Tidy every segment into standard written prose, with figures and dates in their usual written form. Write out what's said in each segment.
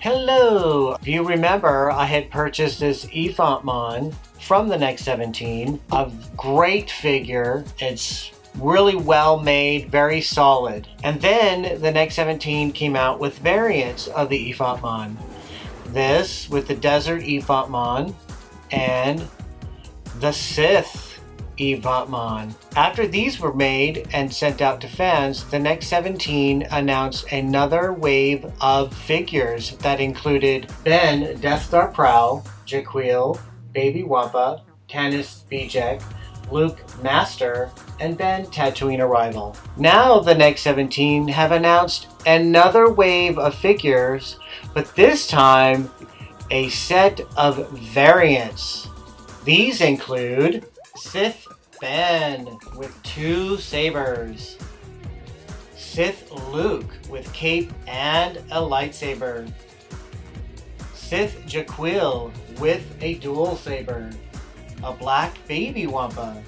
Hello! If you remember, I had purchased this Effontmon from the Next 17. A great figure. It's really well made, very solid. And then the Next 17 came out with variants of the Effontmon. This with the Desert Effontmon and the Sith Effontmon. After these were made and sent out to fans, the Next 17 announced another wave of figures that included Ben Death Star Prowl, Jaquil, Baby Wampa, Tanis Bijek, Luke Master, and Ben Tatooine Arrival. Now the Next 17 have announced another wave of figures, but this time a set of variants. These include Sith Ben with 2 sabers, Sith Luke with cape and a lightsaber, Sith Jaquil with a dual saber, a black Baby Wampa,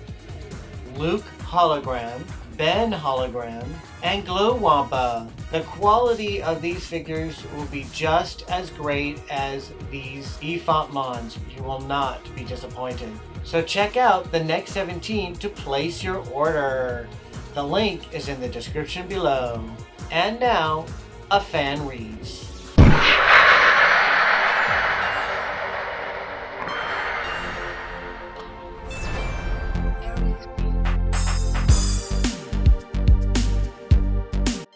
Luke hologram, Ben hologram, and Glow Wampa. The quality of these figures will be just as great as these Effontmons. You will not be disappointed. So check out the Next 17 to place your order. The link is in the description below. And now, a fan reads.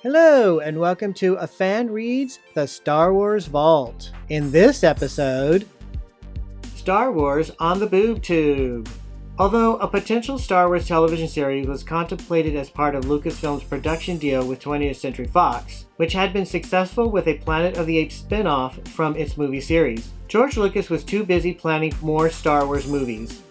Hello, and welcome to A Fan Reads The Star Wars Vault. In this episode, Star Wars on the Boob Tube. Although a potential Star Wars television series was contemplated as part of Lucasfilm's production deal with 20th Century Fox, which had been successful with a Planet of the Apes spin-off from its movie series, George Lucas was too busy planning more Star Wars movies.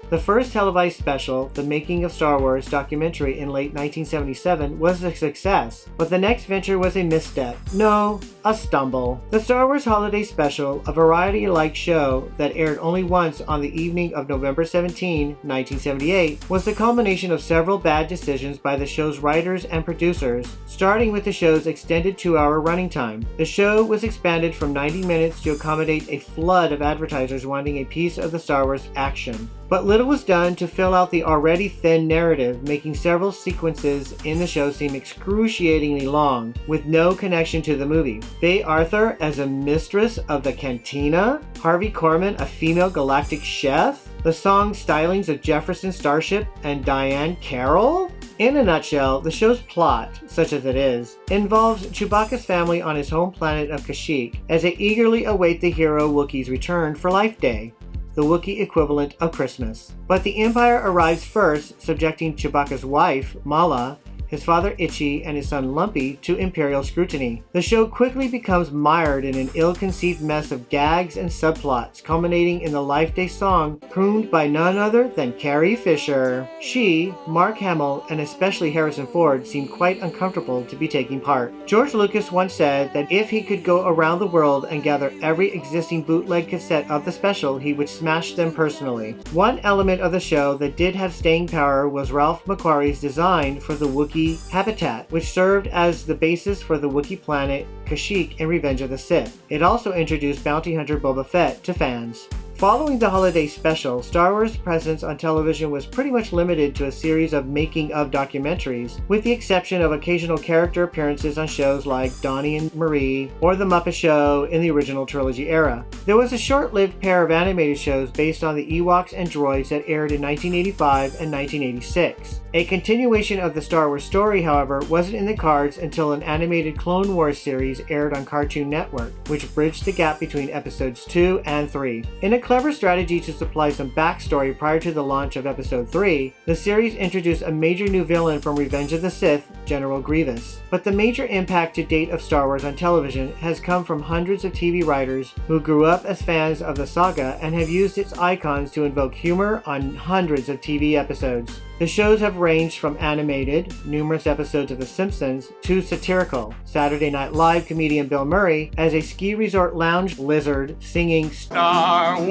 The first televised special, The Making of Star Wars documentary in late 1977, was a success, but the next venture was a misstep. No, a stumble. The Star Wars Holiday Special, a variety-like show that aired only once on the evening of November 17, 1978, was the culmination of several bad decisions by the show's writers and producers, starting with the show's extended 2-hour running time. The show was expanded from 90 minutes to accommodate a flood of advertisers wanting a piece of the Star Wars action. But little was done to fill out the already thin narrative, making several sequences in the show seem excruciatingly long, with no connection to the movie. Faye Arthur as a mistress of the cantina, Harvey Korman a female galactic chef, the song Stylings of Jefferson Starship and Diane Carroll? In a nutshell, the show's plot, such as it is, involves Chewbacca's family on his home planet of Kashyyyk as they eagerly await the hero Wookiee's return for Life Day, the Wookiee equivalent of Christmas. But the Empire arrives first, subjecting Chewbacca's wife, Mala, his father Itchy, and his son Lumpy to Imperial scrutiny. The show quickly becomes mired in an ill-conceived mess of gags and subplots, culminating in the Life Day song crooned by none other than Carrie Fisher. She, Mark Hamill, and especially Harrison Ford seemed quite uncomfortable to be taking part. George Lucas once said that if he could go around the world and gather every existing bootleg cassette of the special, he would smash them personally. One element of the show that did have staying power was Ralph McQuarrie's design for the Wookiee habitat, which served as the basis for the Wookiee planet Kashyyyk in Revenge of the Sith. It also introduced bounty hunter Boba Fett to fans. Following the holiday special, Star Wars' presence on television was pretty much limited to a series of making-of documentaries, with the exception of occasional character appearances on shows like Donnie and Marie or The Muppet Show in the original trilogy era. There was a short-lived pair of animated shows based on the Ewoks and droids that aired in 1985 and 1986. A continuation of the Star Wars story, however, wasn't in the cards until an animated Clone Wars series aired on Cartoon Network, which bridged the gap between episodes 2 and 3. In a clever strategy to supply some backstory prior to the launch of Episode 3, the series introduced a major new villain from Revenge of the Sith, General Grievous. But the major impact to date of Star Wars on television has come from hundreds of TV writers who grew up as fans of the saga and have used its icons to invoke humor on hundreds of TV episodes. The shows have ranged from animated, numerous episodes of The Simpsons, to satirical. Saturday Night Live comedian Bill Murray as a ski resort lounge lizard singing Star Wars,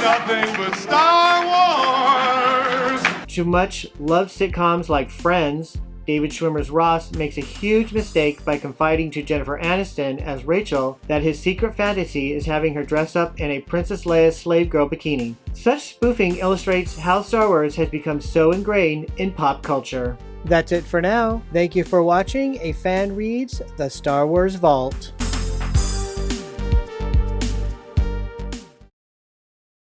nothing but Star Wars, to much loved sitcoms like Friends, David Schwimmer's Ross makes a huge mistake by confiding to Jennifer Aniston as Rachel that his secret fantasy is having her dress up in a Princess Leia slave girl bikini. Such spoofing illustrates how Star Wars has become so ingrained in pop culture. That's it for now. Thank you for watching A Fan Reads The Star Wars Vault.